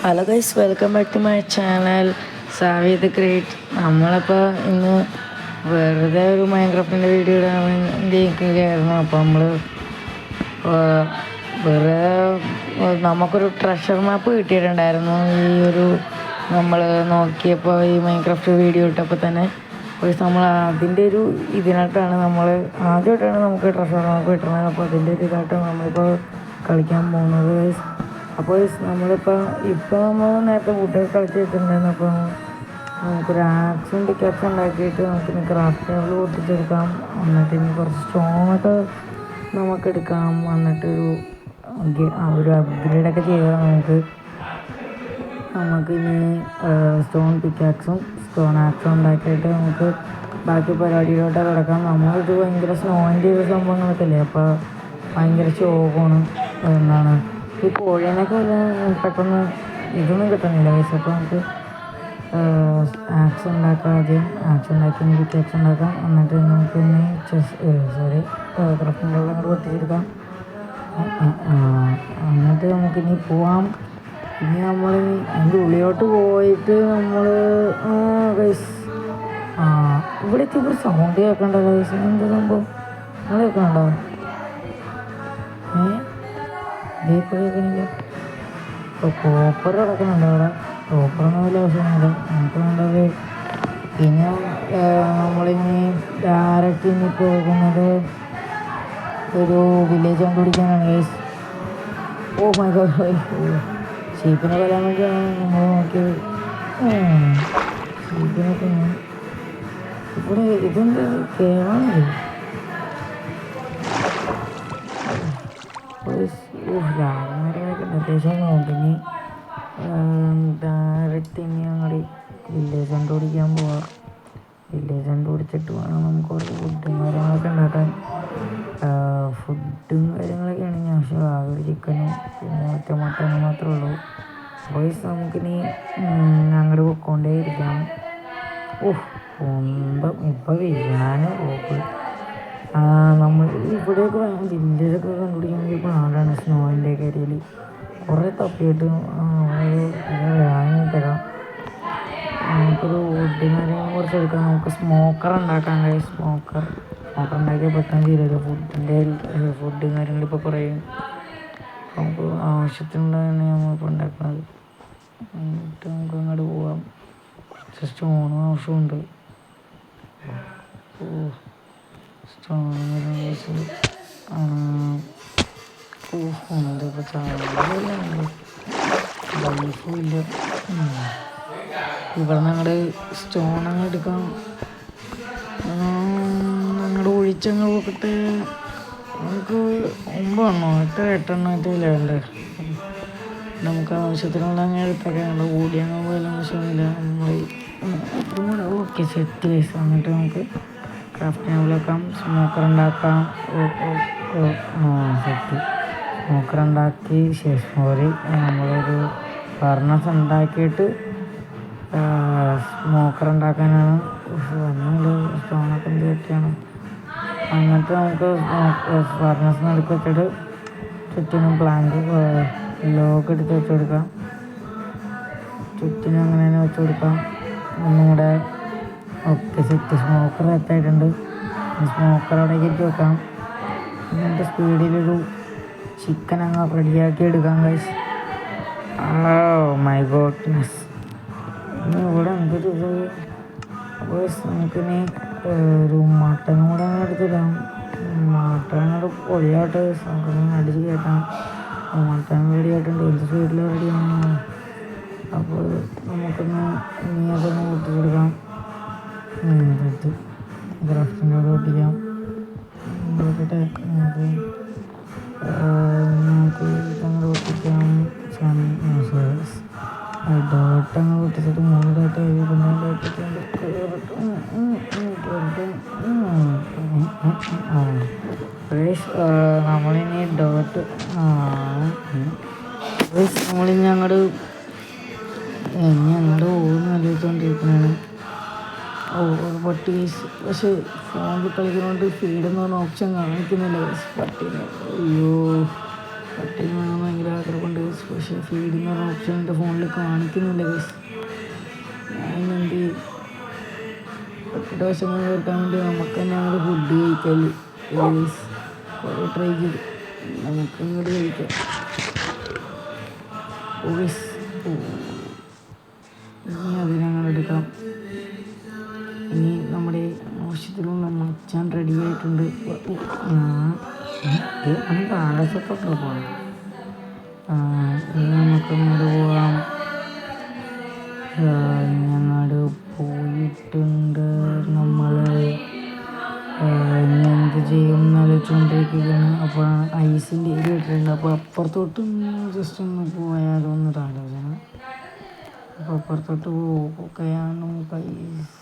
Hello guys, welcome back to my channel Savi the great. നമ്മളിപ്പോൾ ഇന്ന് വെറുതെ ഒരു മൈൻക്രാഫ്റ്റിൻ്റെ വീഡിയോ ഇടാൻ വേണ്ടി നിൽക്കുകയായിരുന്നു. അപ്പോൾ നമ്മൾ വെറുതെ നമുക്കൊരു ട്രഷർ മാപ്പ് കിട്ടിയിട്ടുണ്ടായിരുന്നു. ഈ ഒരു നമ്മൾ നോക്കിയപ്പോൾ ഈ മൈൻക്രാഫ്റ്റ് വീഡിയോ ഇട്ടപ്പോൾ തന്നെ നമ്മൾ അതിൻ്റെ ഒരു ഇതിനായിട്ടാണ് നമ്മൾ ആദ്യമായിട്ടാണ് നമുക്ക് ട്രഷർ മാപ്പ് കിട്ടുന്നത്. അപ്പോൾ അതിൻ്റെ ഒരു ഇതായിട്ടാണ് നമ്മളിപ്പോൾ കളിക്കാൻ പോകുന്നത്. അപ്പോൾ നമ്മളിപ്പോൾ നമ്മൾ നേരത്തെ ഫുഡൊക്കെ കളിച്ച് വെച്ചിട്ടുണ്ടായിരുന്നു. അപ്പോൾ നമുക്കൊരു ആക്സും ടിക്കറ്റ്സ് ഉണ്ടാക്കിയിട്ട് നമുക്കിനി ക്രാഫ്റ്റ് ടേബിൾ പൊട്ടിച്ചെടുക്കാം. എന്നിട്ട് ഇനി കുറച്ച് സ്റ്റോണൊക്കെ നമുക്കെടുക്കാം. എന്നിട്ടൊരു അപ്ഗ്രേഡൊക്കെ ചെയ്താൽ നമുക്കിനി സ്റ്റോൺ പിക്കാക്സും സ്റ്റോൺ ആക്സും ഉണ്ടാക്കിയിട്ട് നമുക്ക് ബാക്കി പരിപാടിയിലോട്ട് കിടക്കാം. നമ്മളിത് ഭയങ്കര സ്നോയിൻ്റെ ഒരു സംഭവങ്ങളൊക്കെ അല്ലേ, അപ്പോൾ ഭയങ്കര ശോകമാണ്. എന്താണ് ഈ കോഴീനൊക്കെ വല്ല പെട്ടെന്ന് ഇതൊന്നും കിട്ടുന്നില്ല പൈസ. അപ്പോൾ നമുക്ക് ആക്സ് ഉണ്ടാക്കാം. ആദ്യം ആക്സ് ഉണ്ടാക്കി പിക്കാക്സ് ഉണ്ടാക്കാം. എന്നിട്ട് നമുക്ക് ഇനി ക്രാഫ്റ്റിംഗ് ടേബിൾ അങ്ങോട്ട് പൊട്ടിച്ചെടുക്കാം. എന്നിട്ട് നമുക്കിനി പോവാം. ഇനി നമ്മൾ അതിൻ്റെ ഉള്ളിലോട്ട് പോയിട്ട് നമ്മൾ ഇവിടെ എത്തിയപ്പോൾ സൗണ്ട് കേൾക്കണ്ട ഗൈസ്. എന്ത് സംഭവം നിങ്ങൾ കേൾക്കണ്ടോ? ഇപ്പോൾ കേൾക്കണില്ല. ഇപ്പോൾ കോപ്പർ കിടക്കുന്നുണ്ട് അവിടെ. കോപ്പറൊന്നും വലിയ ആവശ്യമൊന്നുമില്ല. നമുക്ക് വേണ്ടത് പിന്നെ നമ്മളിനി ഡയറക്റ്റ് ഇനി പോകുന്നത് ഒരു വില്ലേജ് കണ്ടുപിടിക്കാനാണ് ഗൈസ്. ഓ മൈ ഗോഡ്, ഷീപ്പിനെ കൊല്ലാൻ വേണ്ടിയാണ് നമ്മൾ നോക്കിയത്. ഷീപ്പിനൊക്കെ ഇവിടെ ഇതെന്ത് കേവാണില്ലേ? രാമനൊക്കെ അത്യാവശ്യം നോക്കിനി ഡയറക്റ്റ് ഇനി ഞങ്ങളുടെ വില്ലേജ് കണ്ടുപിടിക്കാൻ പോവാം. വില്ലേജ് കണ്ടുപിടിച്ചിട്ട് വേണം നമുക്ക് കുറച്ച് ഫുഡും കാര്യങ്ങളൊക്കെ ഉണ്ടാക്കാൻ. ഫുഡും കാര്യങ്ങളൊക്കെ ആണെങ്കിൽ ആവശ്യം ആകെ ഒരു ചിക്കനും പിന്നെ ഒറ്റ മട്ടനും മാത്രമേ ഉള്ളൂ. ബോയ്സ് നമുക്കിനി അങ്ങോട്ട് പൊക്കോണ്ടേ ഇരിക്കാം. ഇപ്പം വീഴാനും പോക്ക്. നമ്മൾ ഇവിടെയൊക്കെ വില്ലേജൊക്കെ കണ്ടുപിടിക്കണമെങ്കിൽ പാടാണ്. സ്നോയിൻ്റെ ഏരിയയിൽ കുറേ തപ്പിയിട്ട് തരാം. നമുക്കൊരു വുഡ് കാര്യങ്ങൾ കുറച്ച് എടുക്കാം. നമുക്ക് സ്മോക്കർ ഉണ്ടാക്കാൻ കഴിയും. സ്മോക്കർ ഉണ്ടാക്കിയാൽ പെട്ടെന്ന് തീരുമല്ലോ. ഫുഡും കാര്യങ്ങളിപ്പോൾ കുറയും. നമുക്ക് ആവശ്യത്തിനുള്ളതാണ് നമ്മളിപ്പോൾ ഉണ്ടാക്കുന്നത്. എന്നിട്ട് നമുക്ക് അങ്ങോട്ട് പോവാം. സ്റ്റോണും ആവശ്യമുണ്ട്. ഇല്ല ഇവിടെ ഞങ്ങളുടെ സ്റ്റോൺ അങ്ങ് എടുക്കാം. ഞങ്ങളുടെ ഒഴിച്ചങ്ങ് പോക്കട്ടെ. നമുക്ക് 9 8 വേണ്ടേ. നമുക്ക് ആവശ്യത്തിനുള്ള അങ്ങനെ എടുത്തൊക്കെ കൂടി അങ്ങ് പോയാലും ആവശ്യമൊന്നുമില്ല. നമ്മൾ ഓക്കെ സെറ്റ് കേസ്. എന്നിട്ട് നമുക്ക് ക്രാഫ്റ്റ് ടേബിൾ വെക്കാം. സ്മോക്കർ ഉണ്ടാക്കാം. സെറ്റ് സ്മോക്കർ ഉണ്ടാക്കി നമ്മളൊരു ഫർണസ് ഉണ്ടാക്കിയിട്ട് സ്മോക്കർ ഉണ്ടാക്കാനാണ്. സ്റ്റോണൊക്കെ എന്ത് പറ്റിയാണ്. എന്നിട്ട് നമുക്ക് ഫർണസ് നടുക്ക് വെച്ചിട്ട് ചുറ്റിനും പ്ലാങ്ക് ലോക്ക് എടുത്ത് വെച്ച് കൊടുക്കാം. ചുറ്റിനും അങ്ങനെ തന്നെ വെച്ച് കൊടുക്കാം. ഒന്നും കൂടെ ഓക്കെ സെറ്റ്. സ്മോക്കർ സെറ്റായിട്ടുണ്ട്. സ്മോക്കർ അവിടെ കയറ്റി വെക്കാം. എന്നിട്ട് സ്പീഡിലൊരു ചിക്കൻ അങ്ങ് റെഡിയാക്കി എടുക്കാം ഗൈസ്. മൈ ഗോഡ്നെസ്, ഇവിടെ എന്തൊരു ഇത്. അപ്പോൾ നമുക്കിനി ഒരു മട്ടനും കൂടെ അങ്ങനെ എടുത്തിടാം. മട്ടനോട് പൊളിയായിട്ട് നമുക്കൊന്ന് അടിച്ച് കയറ്റാം. മട്ടൻ റെഡി ആയിട്ടുണ്ട്. എന്ത് സ്പീഡിൽ റെഡിയാണ്. അപ്പോൾ നമുക്കൊന്ന് ഇനി അതൊന്ന് പൊട്ടിച്ചെടുക്കാം. ക്രാഫ്റ്റിൻ്റെ കൂടെ പൊട്ടിക്കാം. നോക്കട്ടെ നമുക്ക് ഇതങ്ങോട്ട് പൊട്ടിക്കാം. ഡോട്ടങ്ങ് പൊട്ടിച്ചിട്ട് 3 ഡോട്ട് നമ്മളിനി ഡോട്ട് നമ്മളിനി അങ്ങോട്ട് പോകുന്ന ആലോചിച്ചുകൊണ്ടിരിക്കുന്നതാണ്. പട്ടി പക്ഷെ ഫോണിൽ കളിക്കുന്നതുകൊണ്ട് ഫീഡെന്ന് പറഞ്ഞ ഓപ്ഷൻ കാണിക്കുന്നില്ല പട്ടീനെ. അയ്യോ, പട്ടീനെ ഭയങ്കര ആഗ്രഹമുണ്ട്. പക്ഷേ ഫീഡിങ് പറഞ്ഞ ഓപ്ഷൻ എൻ്റെ ഫോണിൽ കാണിക്കുന്നില്ല ഗൈസ്. ഞാൻ എന്ത് ചെയ്യും? ഒറ്റ വശങ്ങൾ കേൾക്കാൻ വേണ്ടി നമുക്ക് തന്നെ അങ്ങോട്ട് ഫുഡ് കഴിക്കൽ ഗൈസ്. കുറേ ട്രൈ ചെയ്തു, നമുക്ക് ഇങ്ങോട്ട് കഴിക്കാം. ഗൈസ് ഇനി അതിനങ്ങനെ എടുക്കാം. ഇനി നമ്മുടെ ആവശ്യത്തിനുള്ള മച്ചാൻ റെഡി ആയിട്ടുണ്ട്. ആകാശത്തൊക്കെ പോകണം. ഇനി നമുക്ക് അങ്ങോട്ട് പോകാം. ഞങ്ങോട്ട് പോയിട്ടുണ്ട്. നമ്മൾ ഇനി എന്ത് ചെയ്യും എന്നാലോചിച്ചുകൊണ്ടിരിക്കുകയാണ്. അപ്പോഴാണ് ഐസിൻ്റെ ഏരിയ ഇട്ടിട്ടുണ്ട്. അപ്പോൾ അപ്പുറത്തോട്ട് ജസ്റ്റ് ഒന്ന് പോയാലോന്നൊരു ആലോചന. അപ്പോൾ അപ്പുറത്തോട്ട് പോവുകയാണ് ഗൈസ്.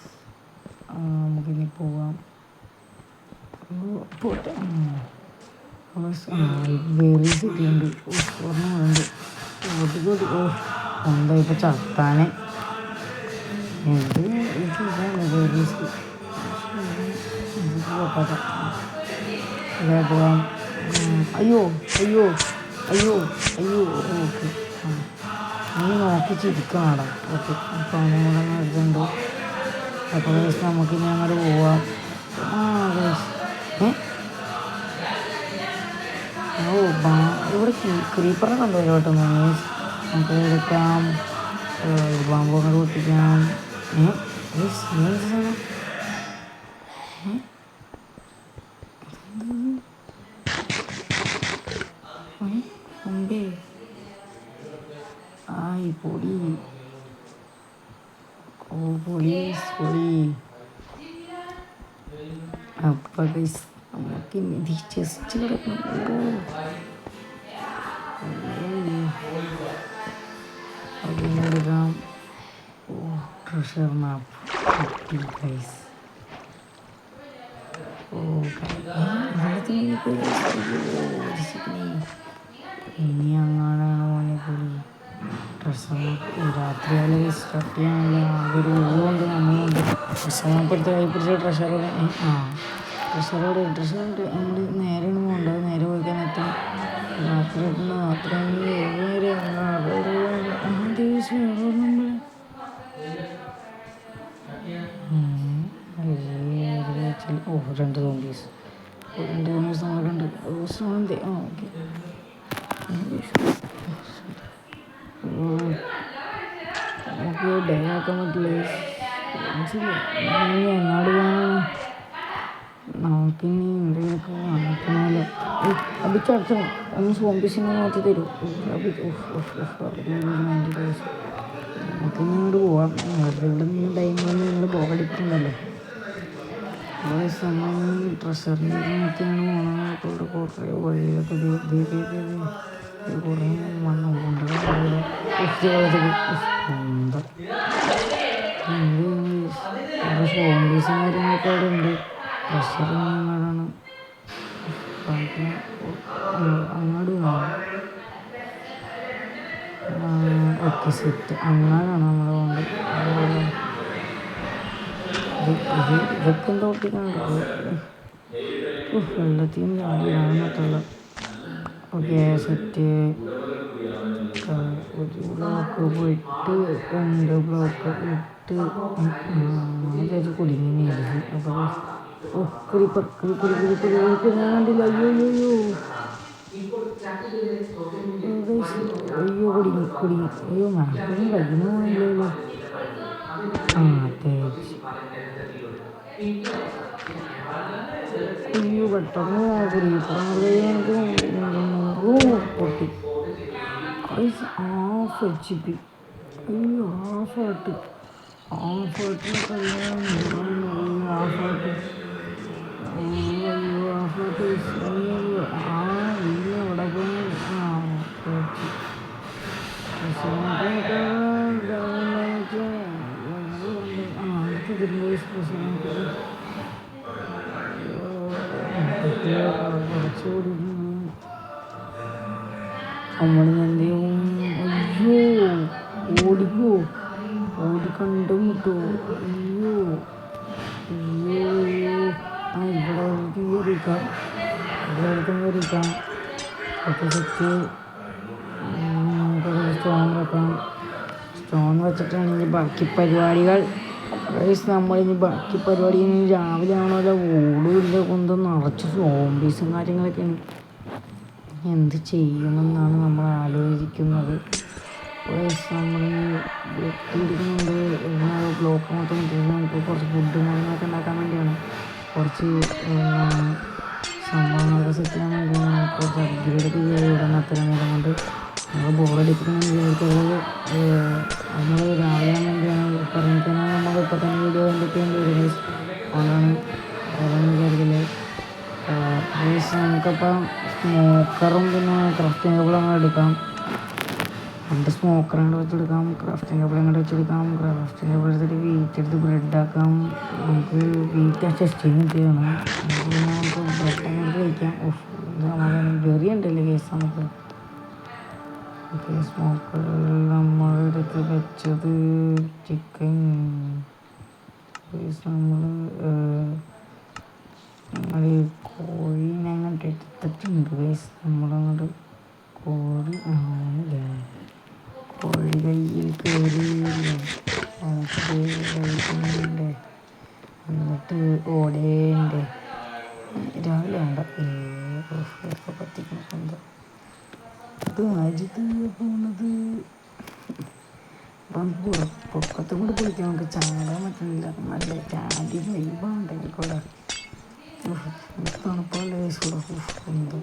നമുക്കിനി പോവാം. പോട്ടെ. വേറെ സിറ്റി ഉണ്ട്, ഓർമ്മയുണ്ട്. ഓടിക്കോട്ടി എന്താ ഇപ്പോൾ ചത്താനെ എന്ത് ഇതാണ് വേറെ പോവാം. അയ്യോ അയ്യോ അയ്യോ അയ്യോ. ഓക്കെ, നീ നോക്കി ചിരിക്കണടാ. ഓക്കെ, അപ്പോൾ അവനും കൂടെ എടുത്തുണ്ട്. അപ്പോൾ ഗൈസ് നമുക്കിനി അങ്ങോട്ട് പോവാം. ഗൈസ് ഇവിടെ ക്രീപ്പറിനെ കണ്ടുവരും കേട്ടോ. മീൻസ് നമുക്ക് എടുക്കാം, പാമ്പ് അങ്ങോട്ട് പൊട്ടിക്കാം. പൊടി പൊടി. അപ്പം ഗൈസ് നമുക്ക് ഇത് ചെസ്റ്റ് കിടക്കണം. അതിനെടുക്കാം. ട്രഷർ മാപ്പ് ഗൈസ്. ഇനി അങ്ങാടാണ് മോനെ പൊടി. ട്രഷർ മാപ്പ് രാത്രിയാല് സ്റ്റാർട്ട് ചെയ്യാനുള്ള ആകൊരു ഊഴുകൊണ്ട് നമ്മളുണ്ട്. ട്രഷർ മാപ്പ് എടുത്ത് കൈ പിടിച്ച ട്രഷറോടെ ട്രഷറുണ്ട്. നമ്മൾ നേരെയാണ് പോകേണ്ടത്. നേരെ പോയിക്കാൻ എത്തും. രാത്രി രണ്ട് സോംബീസ് നമ്മളെ ഓക്കെ. നമുക്ക് ഡേ ആക്കാൻ പറ്റില്ല. എങ്ങാട് പോകാനാണ്? നമുക്കിനി എന്തെങ്കിലുമൊക്കെ നടക്കണമല്ലോ. അടിച്ചടച്ചോ ഒന്ന് സോംബീസിനെ മാറ്റി തരും. നമുക്കിനി ഇങ്ങോട്ട് പോവാം. ഇവിടെ നിന്ന് ടൈമിൽ നിങ്ങൾ ബോറടിക്കുന്നുണ്ടല്ലോ. കുറേ സമയം ട്രഷറിൻ്റെ നോക്കിയാണ് പോകണം. അപ്പോൾ ഇവിടെ കുറേ വഴിയൊക്കെ കുറേ മണ്ണ് കൊണ്ടുള്ള എന്താ കുറേ സോംബീസും കാര്യങ്ങളൊക്കെ അവിടെ ഉണ്ട്. ട്രഷർ അങ്ങോട്ടാണ്. അങ്ങോട്ട് പോകണം. Okay set. അങ്ങോട്ടാണ് നമ്മൾ പോകേണ്ടത്. ഇതൊക്കെ എന്താ ഒട്ടിക്കാനുണ്ട്? വെള്ളത്തിൽ ചാടിയാണെന്നത്തുള്ള. Okay set. ഒരു ബ്ലോക്ക് പോയിട്ട് 2 ബ്ലോക്ക് ഇട്ട് അതായത് കുടുങ്ങിയായിരുന്നു. അപ്പോൾ ക്രീപ്പർ ഞാൻ കണ്ടില്ല. അയ്യോ കുടുങ്ങി. അയ്യോ മാപ്പിനും കഴിക്കുന്ന പോണില്ലല്ലോ. തേച്ച് അയ്യോ പെട്ടെന്ന് പൊട്ടി. Half HP. അയ്യോ ഹാഫായിട്ട് ഇവിടെ പോയി നമ്മൾ എന്ത് ചെയ്യും? അയ്യോ ഓടിക്കണ്ടും കിട്ടോ. അയ്യോ ഇവിടെ കയറിക്കാം. ഒക്കെ സെറ്റ്. സ്റ്റോൺ വെക്കണം. സ്റ്റോൺ വെച്ചിട്ടാണെങ്കിൽ ബാക്കി പരിപാടികൾ നമ്മളിനി ബാക്കി പരിപാടി രാവിലെ ആണല്ലോ ഓടുമില്ല കൊണ്ടും നിറച്ച് സോംബീസും കാര്യങ്ങളൊക്കെയാണ്. എന്ത് ചെയ്യുമെന്നാണ് നമ്മൾ ആലോചിക്കുന്നത്. നമ്മളിനി വെട്ടിയെടുക്കുന്നുണ്ട്. ബ്ലോക്ക് മൊത്തം കിട്ടിയിട്ട് നമുക്ക് കുറച്ച് ഫുഡ് കാര്യങ്ങളൊക്കെ ഉണ്ടാക്കാൻ വേണ്ടിയാണ്. കുറച്ച് സംഭവങ്ങളൊക്കെ സെറ്റ് ചെയ്യാൻ വേണ്ടിയാണ്. കുറച്ച് അപ്ഗ്രേഡൊക്കെ ചെയ്യണം. അത്ര നേരം കൊണ്ട് നമ്മൾ ബോറടിപ്പിക്കുന്ന വിചാരിക്കുന്നത് നമ്മൾ രാവിലെ വേണ്ടിയാണ് പറഞ്ഞിട്ടാണ് നമ്മൾ ഇപ്പം തന്നെ വീഡിയോ എന്തൊക്കെയുണ്ട് വരുന്നത്. അതുകൊണ്ടാണ് വേറൊന്നും വിചാരിക്കുന്നത്. നമുക്കിപ്പം സ്മോക്കറും പിന്നെ ക്രാഫ്റ്റിംഗ് ടേബിളും അങ്ങനെ എടുക്കാം. രണ്ട് സ്മോക്കർ അങ്ങോട്ട് വെച്ചെടുക്കാം, ക്രാഫ്റ്റിംഗ് ടേബിൾ അങ്ങോട്ട് വെച്ചെടുക്കാം. ക്രാഫ്റ്റിംഗ് ടേബിൾ എടുത്തിട്ട് വീറ്റ് എടുത്ത് ബ്രെഡാക്കാം. നമുക്ക് വീറ്റ് ചെസ്റ്റിങ് ചെയ്യണം. പിന്നെ നമുക്ക് ബ്രെഡ് അങ്ങോട്ട് കഴിക്കാം. വെറി ഉണ്ടല്ലേ കേസ് നമുക്ക്. സ്മോക്കർ നമ്മളെടുത്ത് വെച്ചത് ചിക്കൻ നമ്മൾ കോഴീനെ അങ്ങോട്ട് എടുത്തിട്ടുണ്ട് കേസ്. നമ്മളങ്ങോട്ട് കോഴി കോഴി കയ്യിൽ കയറിയില്ല. നമുക്ക് കഴിക്കുന്നുണ്ട്. എന്നിട്ട് ഓടേണ്ടേ രാവിലെ വേണ്ട പറ്റിക്കണം. സ്വന്തം ഇത് അജിത്ത് പോണത് അപ്പം പൊക്കത്തും കൂടി പൊളിക്കാൻ നമുക്ക് ചാടാൻ പറ്റുന്നില്ല. നല്ല ചാടി വൈബുണ്ടെങ്കിൽ കൂടെ തണുപ്പല്ലേ കൂടെ എന്തോ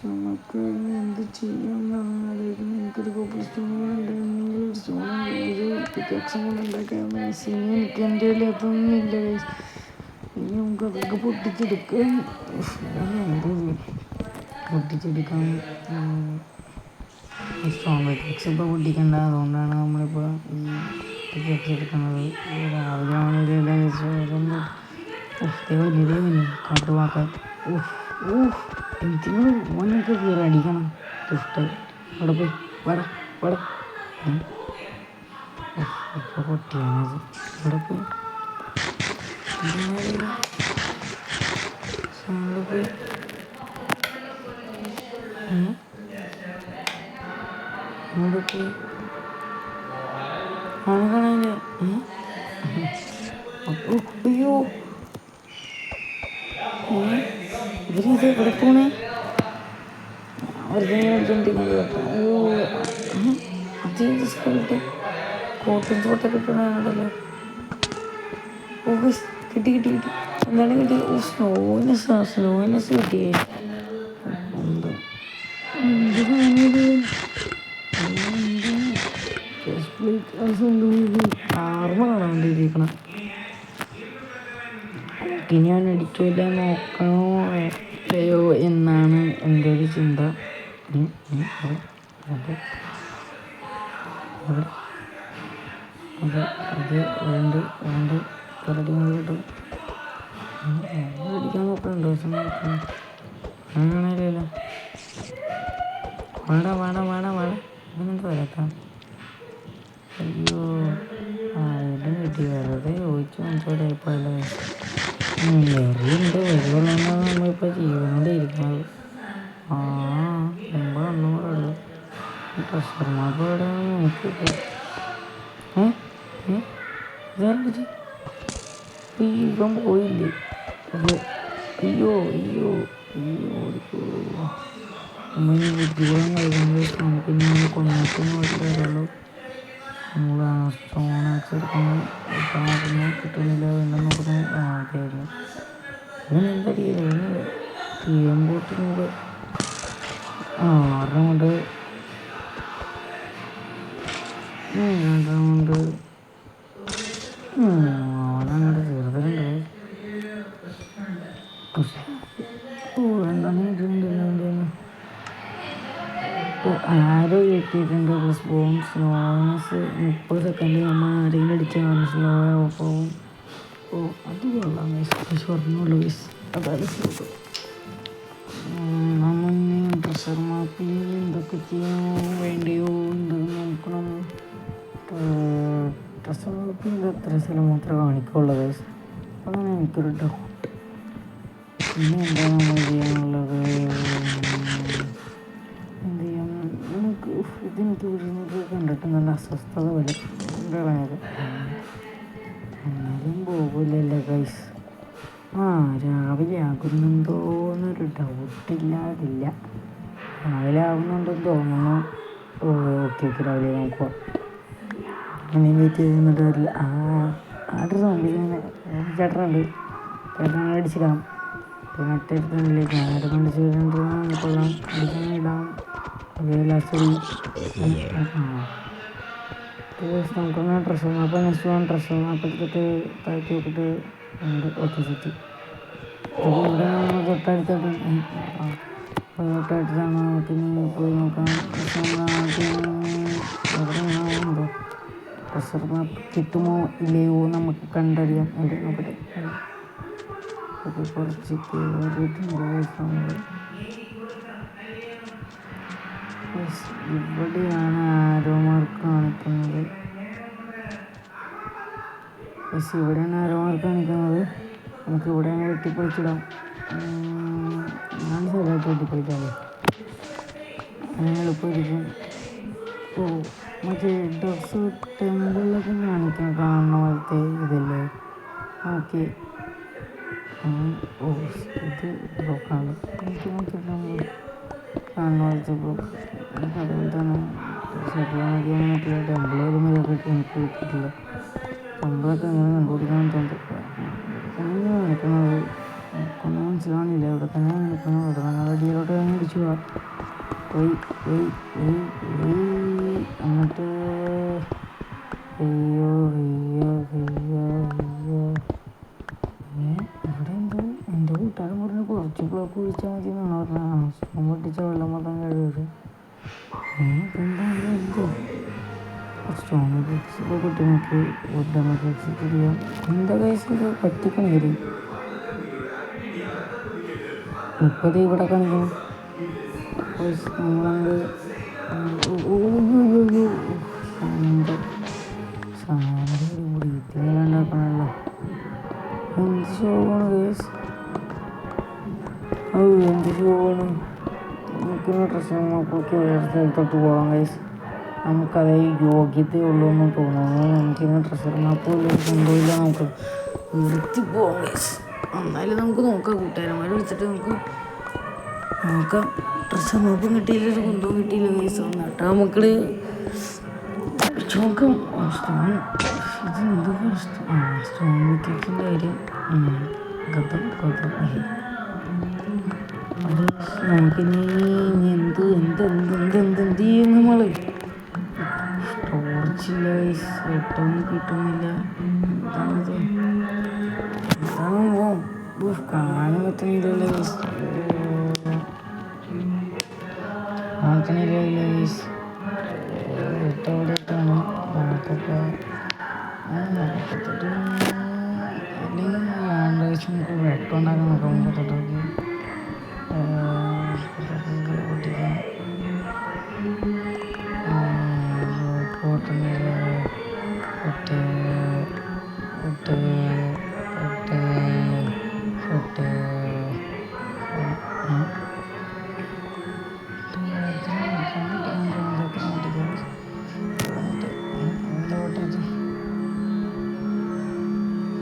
നമുക്ക് എന്ത് ചെയ്യാമെന്നാണ്. എനിക്കൊരു കോപ്പിൾ സ്റ്റോണുണ്ടെങ്കിൽ സ്റ്റോൺ ഉണ്ടാക്കാൻ എനിക്ക് എൻ്റെ അതൊന്നും ഇല്ല. ഇനി നമുക്ക് അതൊക്കെ പൊട്ടിച്ചെടുക്കാം. സ്റ്റോൺ പിക്കാക്സ് ഇപ്പോൾ പൊട്ടിക്കണ്ട. അതുകൊണ്ടാണ് നമ്മളിപ്പോൾ ഈ പിക്കാക്സ് എടുക്കുന്നത്. രാവിലെ ആണെങ്കിലും വലിയ കാട്ടുവാക്കാൻ എനിക്കും ഓനൊക്കെ കയറി അടിക്കണം. ദുഷ്ട അവിടെ പോയി വട വട ഇപ്പോൾ പൊട്ടിയാണത്. അവിടെ പോയി പോയി അവിടെ പോയി ആണ് കാണാനില്ല. അയ്യോ ഇവരിത് എവിടെ പോണേ? അവർക്ക് സ്കൂളിട്ട് കോട്ടും ചോട്ടൊക്കെ കിട്ടണല്ലോ. ഓ കിട്ടി കിട്ടി കിട്ടി എന്താണ് കിട്ടി? ഓ സ്ലോനെസ് കിട്ടിയേ. ആർമ കാണാണ്ടിരിക്കണം. ഞാൻ അടിക്കില്ല നോക്കണോ വേണ്ടയോ എന്നാണ് എൻ്റെ ഒരു ചിന്ത. അത് വേണ്ട കരടി കിട്ടും. അടിക്കാൻ നോക്കണുണ്ടോ? അങ്ങനെയല്ലോ വേണ്ട അങ്ങനെന്ത് വരാത്ത. അയ്യോ ഇതും കിട്ടി. വെറുതെ ചോദിച്ചു മനസ്സിലായപ്പോഴല്ലേ. വെറിയുണ്ട്. വെറിയുള്ളതാണ് നമ്മളിപ്പോൾ ജീവനോടെ ഇരിക്കുന്നത്. മുമ്പ് ഒന്നും കൂടെ ഉള്ളു. പ്രഷർ മാപ്പ് ഇവിടെ നോക്കിയിട്ട് ഇതായിട്ട് ഇവൻ പോയില്ലേ? അയ്യോ നമ്മൾ ഈ ബുദ്ധികളും കഴിക്കുമ്പോൾ നമുക്കിനി കൊന്നത്തിന് വരുള്ളൂ. നമ്മൾ സ്റ്റോണാക്സ് എടുക്കുന്നു കിട്ടുന്നില്ല. വീണ്ടും നോക്കുന്നു. അതായിരുന്നു ഇവനെന്താ ചെയ്യുന്നത്? തീരുമ്പോട്ട് കൂടെ ആറും കൊണ്ട് അവനങ്ങോട്ട് ചെറുതുണ്ട്. എന്താണ് ഇതുണ്ടെന്ന് ആരോ കിട്ടിയിട്ടുണ്ട്. Response slowness 30 second. നമ്മൾ ആരെങ്കിലും അടിച്ചാൽ സ്ലോ പോകും. അത് കൊള്ളാം. സ്വർണ്ണമുള്ള പീസ് അതാണ് സ്ലോ. നമ്മൾ പ്രഷർ മാപ്പിൽ എന്തൊക്കെ ചെയ്യാൻ വേണ്ടിയോ ഉണ്ട് നോക്കണം. പ്രഷർ മാപ്പിൽ എത്ര സ്ഥലം മാത്രമേ കാണിക്കുള്ളൂ ഗൈസ്. അതാണ് എനിക്കൊരു ഡൗട്ട്. പിന്നെ എന്താ നമ്മൾ ചെയ്യാനുള്ളത്? എന്ത് ചെയ്യാം? നമുക്ക് ഇതെനിക്ക് ഇവിടെ കണ്ടിട്ട് നല്ല അസ്വസ്ഥത വരും ഇറങ്ങിയത്. എന്നാലും പോകില്ലല്ലോ ഗൈസ്. രാവിലെ ആകുന്നുണ്ടോയെന്നൊരു ഡൗട്ടില്ലാതില്ല. രാവിലെ ആകുന്നുണ്ടെന്ന് തോന്നുന്നു. ഓക്കെ രാവിലെ നോക്കുക. ഇനി വെയിറ്റ് ചെയ്യുന്നിട്ട് വരില്ല. ആരുടെ സൗണ്ട് ചേട്ടനുണ്ട്. ചേട്ടനെ അടിച്ചിടാം. പിന്നെ ഒറ്റടുത്തില്ലേ ഞാനൊക്കെ അടിച്ച് കൊള്ളാം. അടിക്കാൻ ഇടാം. ലാസ്റ്റ് നമുക്കൊന്ന് ഡ്രസ്സ് മാപ്പ് നെക്സ്റ്റ് വേണം. ഡ്രസ്സ് മാപ്പ് എടുത്തിട്ട് താഴ്ത്തി നോക്കിയിട്ട് ഉണ്ട്. Okay set. ഇവിടെ തൊട്ടടുത്താണ്. നമുക്കിനി പോയി നോക്കാം. എവിടെയാണോ ഡ്രസ്സർ മാപ്പ് കിട്ടുമോ ഇല്ലയോ നമുക്ക് കണ്ടറിയാം. ഇവിടെ നോക്കട്ടെ. അത് കുറച്ച് കയറിയിട്ടുണ്ട്. ഇവിടെയാണ് ആരോ മാർക്ക് കാണിക്കുന്നത്. നമുക്ക് ഇവിടെയാണ് വെട്ടിപ്പൊളിച്ചിടാം. ഞാൻ ശരിയായിട്ട് വെട്ടിപ്പൊളിക്കാമോ? അങ്ങനെ എളുപ്പമായിരിക്കും. മറ്റേ ഡ്രസ്സ് ടെമ്പിളിലൊക്കെ കാണുന്ന പോലത്തെ ഇതല്ലേ? ഓക്കെ. ഇത് ബ്ലോക്കാണ്. എനിക്ക് നോക്കിയിട്ട് കാണുന്ന പോലത്തെ ബ്ലോക്ക്. അതുപോലെ തന്നെ ശരിയാക്കിയാൽ പറ്റില്ല. ടെമ്പിളേതും വരെയൊക്കെ എനിക്ക് കിട്ടിയിട്ടില്ല. ടെമ്പിളൊക്കെ എങ്ങനെ കണ്ടുപിടിക്കാമെന്ന് തോന്നില്ല. എങ്ങനെ നിൽക്കുന്നത് ഒന്നും മനസ്സിലാവണില്ല. ഇവിടെ തന്നെ നിൽക്കുന്നത്. ഇവിടെ തന്നെ റെഡിയിലോട്ട് തന്നെ അടിച്ചു പോവാം. എന്നിട്ട് അയ്യോ ഇവിടെ എൻ്റെ കൂട്ടുകാരൻ പറഞ്ഞ് കുറച്ച് ബ്ലോക്ക് കുഴിച്ചാൽ മതി എന്നാണ് പറഞ്ഞത്. സ്റ്റോൺ പൊട്ടിച്ച വെള്ളം മൊത്തം കഴിവ്. സ്റ്റോൺ പൊട്ടി നോക്കി നമുക്ക് എക്സിറ്റ് ചെയ്യാം. എന്താ കേസ് പറ്റിക്കണേര് 30 ഇവിടെ കാണിക്കണം. നമ്മളത് ബ്രീത്തിങ്ങുണ്ടാക്കണല്ലോ. എന്ത് ഷോവാണ് കേസ്. എന്ത് ഷോവാണ്. നമുക്കിന്ന് ഡ്രസ്സൊക്കെ വേറെ സ്ഥലത്തോട്ട് പോകാം കേസ്. നമുക്കതേ യോഗ്യതയുള്ളൂ എന്ന് തോന്നുന്നു. നമുക്കിന്ന് ഡ്രസ്സർ മാപ്പ് കൊണ്ടുപോയില്ല. നമുക്ക് നിർത്തി പോകാം കേസ്. എന്നാലും നമുക്ക് നോക്കാം. കൂട്ടുകാരന്മാരെ വിളിച്ചിട്ട് നമുക്ക് നോക്കാം. ഡ്രസ്സർ മാപ്പും കിട്ടിയില്ല, ഒരു കുന്തവും കിട്ടിയില്ല കേസ്. എന്നിട്ട് നമുക്ക് നോക്കാം. സ്റ്റോൺ വിക്കറ്റിൻ്റെ കാര്യം അത് നമുക്കിനി എന്ത് ചെയ്യും നമ്മൾ. ടോർച്ചില്ല കേസ്. വെട്ടൊന്നും കിട്ടുന്നില്ല. കാണാൻ പറ്റുന്നില്ലല്ലോ കേസ്. നോക്കണില്ല കേസ്. വെട്ടോടെയായിട്ടാണ് നമുക്കൊക്കെ അല്ലെങ്കിൽ നമുക്ക് വെട്ടം ഉണ്ടാക്കാൻ നോക്കാം. മുപ്പത്തെട്ടൊക്കെ പൊട്ടിക്കാം.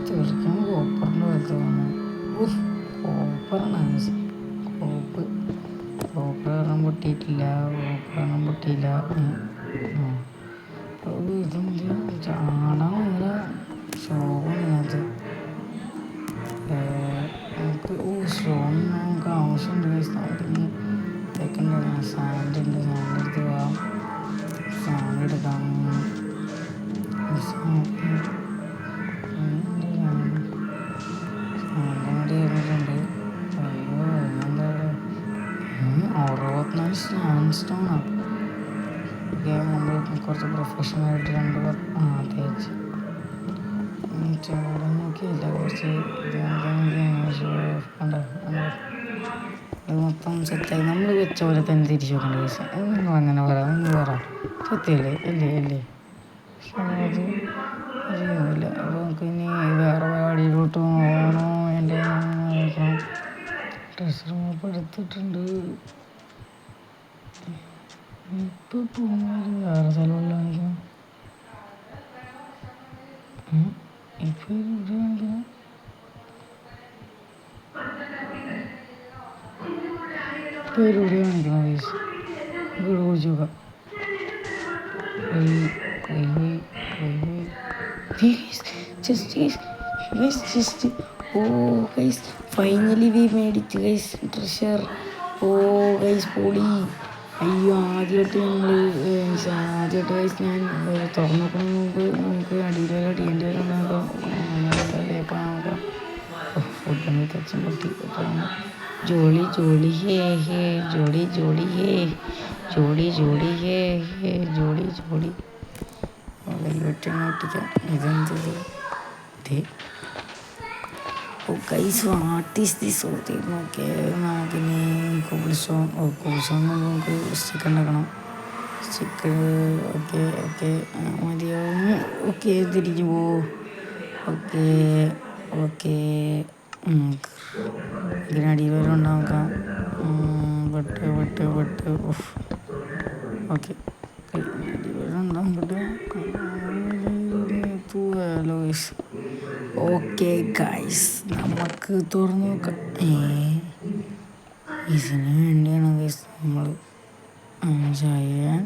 ചെറുക്കാൻ കോപ്പറിൻ്റെ പോലത്തെ കോപ്പറാണ്. കോപ്പറൊന്നും പൊട്ടിയിട്ടില്ല. ഇതെന്ത് ചാടാൻ ഭയങ്കര ഷോക്കാണ് ഇതിനകത്ത്. നമുക്ക് സ്റ്റോൺ നമുക്ക് ആവശ്യമുണ്ട്. നമുക്കിനി ഇതൊക്കെയുണ്ടായിരുന്നു. സാൻഡ് എടുത്ത് പോകാം. സാൻഡ് എടുക്കാം. സ്റ്റോണാണ്. നമ്മൾ കുറച്ച് പ്രൊഫഷണലായിട്ട് തേച്ച് അവിടെ നോക്കിയില്ല. കുറച്ച് ഇത് മൊത്തം സെറ്റായി നമ്മൾ വെച്ച പോലെ തന്നെ തിരിച്ചു വെക്കേണ്ട കേസ്. നിങ്ങൾ അങ്ങനെ പറയാം. സത്യല്ലേ? അല്ലേ പക്ഷെ അത് അറിയുന്നില്ല. അപ്പോൾ നമുക്ക് ഇനി വേറെ പരിപാടിയിലോട്ട് പോകണോ? എൻ്റെ ഡ്രസ്സർ മാപ്പ് എടുത്തിട്ടുണ്ട്. ഇപ്പോൾ പോകുന്നത് വേറെ സ്ഥലമുള്ള കാണിക്കണം. ഇപ്പോൾ ഇവിടെ കാണിക്കണം. ഇപ്പോൾ ഇവിടെ കാണിക്കണം ഗൈസ്. ഇവിടെ കുറിച്ച് നോക്കാം. Just oh guys, finally we made it guys, treasure. Oh guys പൊളി. അയ്യോ, ആദ്യമായിട്ട് ഗൈസ് ഞാൻ തുറന്നു നോക്കുന്ന മുമ്പ് നമുക്ക് അടിയിലുള്ള ടീൻ്റെ നോക്കാം. ഫുഡൊന്നും തച്ചും പൊട്ടി. ജോളി ജോളി ഹേ ഹേ, ജോളി ജോളി ഹേ, ജോളി ജോളി ഹേ ഹേ, ജോളി ജോളി. ഒറ്റ ഇതെന്തത്? Oh guys, what is this? Okay, നമുക്കിനി കോബിൾസ്റ്റോൺ നമുക്ക് സ്റ്റിക്ക് ഉണ്ടാക്കണം. സ്റ്റിക്ക് ഓക്കെ ഓക്കെ മതിയാവും. ഓക്കെ, തിരിഞ്ഞു പോവും. ഓക്കെ ഓക്കെ, ഇതിനടിയിൽ വരെ ഉണ്ടാക്കാം. വെട്ട് ഓക്കെ, ഓക്കെ ഗൈസ്, നമുക്ക് തുറന്നു നോക്കാം. ഇതിന് വേണ്ടിയാണ് ഗൈസ് നമ്മൾ ചെയ്യാൻ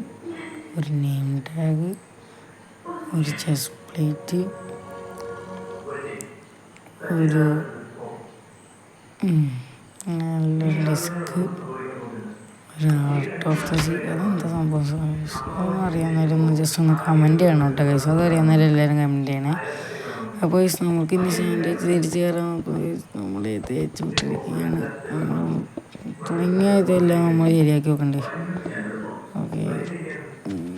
ഒരു നെയിം ടാഗ്, ഒരു ചെസ് പ്ലേറ്റ്, ഒരു നല്ലൊരു ഡിസ്ക്, ഒരു ആർട്ട് ഓഫ് ദ സീ. അതെന്താ സംഭവം അതൊന്നും അറിയാവുന്നവരൊന്ന് ജസ്റ്റ് ഒന്ന് കമൻറ്റ് ചെയ്യണം കേട്ടോ ഗൈസ്. അത് അറിയാവുന്നവരും എല്ലാവരും കമൻറ്റ് ചെയ്യണേ. അപ്പോൾ ഗൈസ്, നമുക്ക് ഇനി സാൻഡ്വിച്ച് തിരിച്ച് കയറാൻ നോക്കും. നമ്മൾ തേച്ച് വിട്ടിരിക്കുകയാണ്. തുടങ്ങിയ ഇതെല്ലാം നമ്മൾ ശരിയാക്കി വെക്കണ്ടേ. ഓക്കെ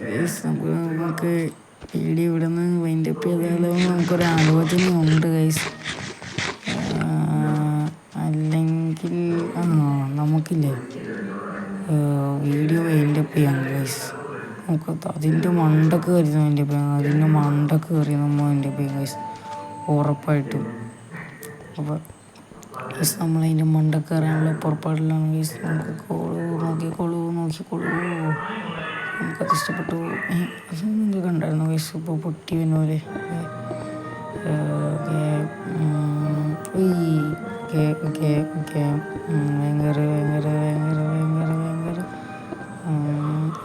ഗൈസ്, നമുക്ക് വീഡിയോ ഇവിടെ നിന്ന് വൈൻഡപ്പ് ചെയ്താലോ നമുക്കൊരു ആലോചന ഉണ്ട് ഗൈസ്. അല്ലെങ്കിൽ നമുക്കില്ലേ വീഡിയോ വൈൻഡപ്പ് ചെയ്യാം ഗൈസ്. നമുക്ക് അതിൻ്റെ മണ്ടക്ക് കയറി വൈൻഡപ്പ് ചെയ്യാം. അതിൻ്റെ മണ്ടക്ക് കയറി നമ്മൾ വൈൻഡപ്പ് ചെയ്യാം ഗൈസ്, ഉറപ്പായിട്ടും. അപ്പോൾ ഗൈസ്, നമ്മളതിൻ്റെ മണ്ടക്ക് കയറാനുള്ള പുറപ്പാടിലാണ് ഗൈസ്. നമുക്ക് നോക്കിക്കോളൂ. നമുക്കത് ഇഷ്ടപ്പെട്ടു. അത് നിങ്ങൾ കണ്ടായിരുന്നു ഗൈസ്, ഇപ്പോൾ പൊട്ടി വരുന്ന പോലെ. ഓക്കെ ഭയങ്കര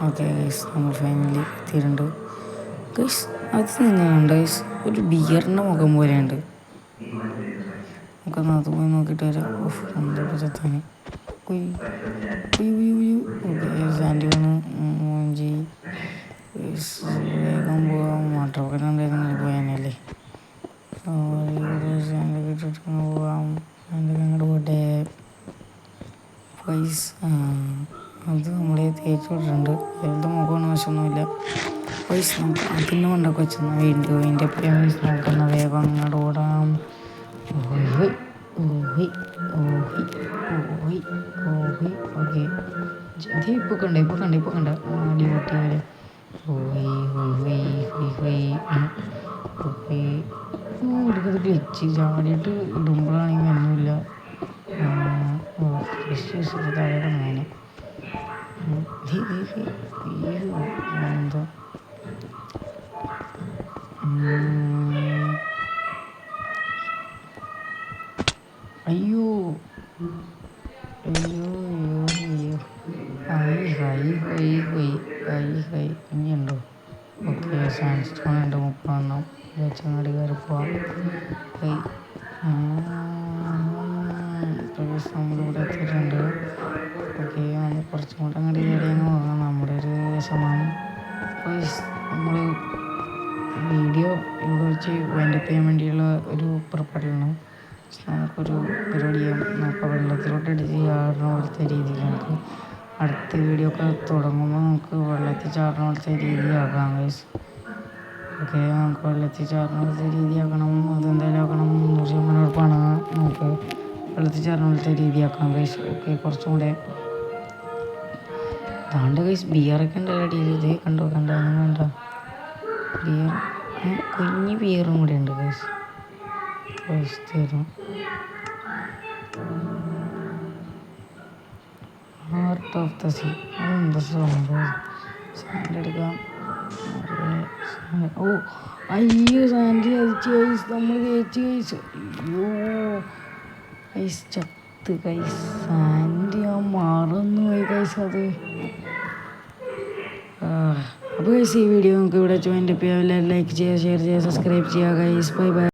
ഓക്കെ ഗൈസ്, നമ്മൾ ഫൈനലി എത്തിയിട്ടുണ്ട് ഗൈസ്. അത് നിന്നുണ്ട് ഗൈസ്, ഒരു ബിയറിൻ്റെ മുഖം പോലെയുണ്ട്. നമുക്കൊന്ന് അത് പോയി നോക്കിയിട്ട് വരാം. എന്താ പറ്റത്താന്. ഓക്കെ, സാൻഡി വീണ് മൂഞ്ചി. വേഗം പോകാം. വാട്ടറൊക്കെ ഉണ്ടായിരുന്നു പോയാനല്ലേ. സാൻഡൊക്കെ ഇട്ടിട്ട് പോകാം. സാൻഡൊക്കെ അങ്ങോട്ട് പോട്ടെ പൈസ. അത് നമ്മളെ തേച്ച് വിട്ടിട്ടുണ്ട്. ഏത് മുഖമാണ് വശമൊന്നുമില്ല പൈസ. നമുക്ക് അതിൻ്റെ കൊണ്ടൊക്കെ വെച്ചെന്ന വീഡിയോൻ്റെ പേസ് നോക്കുന്ന വേഗം അങ്ങോട്ട് ഓടാം. ഓക്കെ, ഇപ്പോൾ കണ്ട അടി പൊട്ടി വരെ. എടുക്കത് ക്ലിച്ച് ചാടിയിട്ട് ഇടുമ്പോഴാണെങ്കിൽ ഒന്നുമില്ല. താഴെ അങ്ങനെ എന്താ അയ്യോ ഇനിയുണ്ടോ? ഓക്കെ, സാൻഡ് സ്റ്റോൺ ഉണ്ട് 30 വെച്ചങ്ങാടി കയറി പോവാം. നമ്മളിവിടെ എത്തിയിട്ടുണ്ട്. ഓക്കെ, നമ്മൾ കുറച്ചും കൂടെ അങ്ങോട്ട് കയറിയെന്ന് പോകാം. നമ്മുടെ ഒരു ശതമാനം നമ്മൾ വീഡിയോ ഇവിടെ വെച്ച് വൈൻഡപ്പ് ചെയ്യാൻ വേണ്ടിയുള്ള ഒരു പുറപ്പെടലാണ്. നമുക്കൊരു പരിപാടി ചെയ്യാം. നമുക്ക് വെള്ളത്തിലോട്ട് അടിച്ച് ചാടുന്ന പോലത്തെ രീതിയിൽ നമുക്ക് അടുത്ത വീഡിയോ ഒക്കെ തുടങ്ങുമ്പോൾ നമുക്ക് വെള്ളത്തിൽ ചാടുന്ന പോലത്തെ രീതിയാക്കാം ഗൈസ്. ഓക്കെ, നമുക്ക് വെള്ളത്തിൽ ചാടുന്ന പോലത്തെ രീതിയാക്കണം. അതെന്തായാലും ആക്കണം. 100% ഉറപ്പാണ്. നമുക്ക് വെള്ളത്തിൽ ചാടുന്ന പോലത്തെ രീതിയാക്കാം ഗൈസ്. ഓക്കെ, കുറച്ചും കൂടെ താണ്ട് ഗൈസ് ബിയറൊക്കെ ഉണ്ടല്ലോ അടിയിൽ. ഇത് കണ്ടോ ബിയർ, കുഞ്ഞ് ബിയറും കൂടെ ഉണ്ട് ഗൈസ്. തരും ഹാർട്ട് ഓഫ് ദ സീ. അതെന്താ സംഭവം? സാൻഡ് എടുക്കാം. ഓ അയ്യോ സാൻഡ് ചതിച്ച് കൈസ്, നമ്മൾ തേച്ച് കൈസ്. അയ്യോ കൈസ് ചത്ത് കൈസ്. സാൻഡ് ഞാൻ മറന്നു പോയി കൈസ് അത്. അപ്പോൾ കൈസ് ഈ വീഡിയോ നമുക്ക് ഇവിടെ വെച്ച് വൈൻഡപ്പ് ചെയ്യാം. എല്ലാവരും ലൈക്ക് ചെയ്യുക, ഷെയർ ചെയ്യുക, സബ്സ്ക്രൈബ് ചെയ്യുക കൈസ്. Bye bye.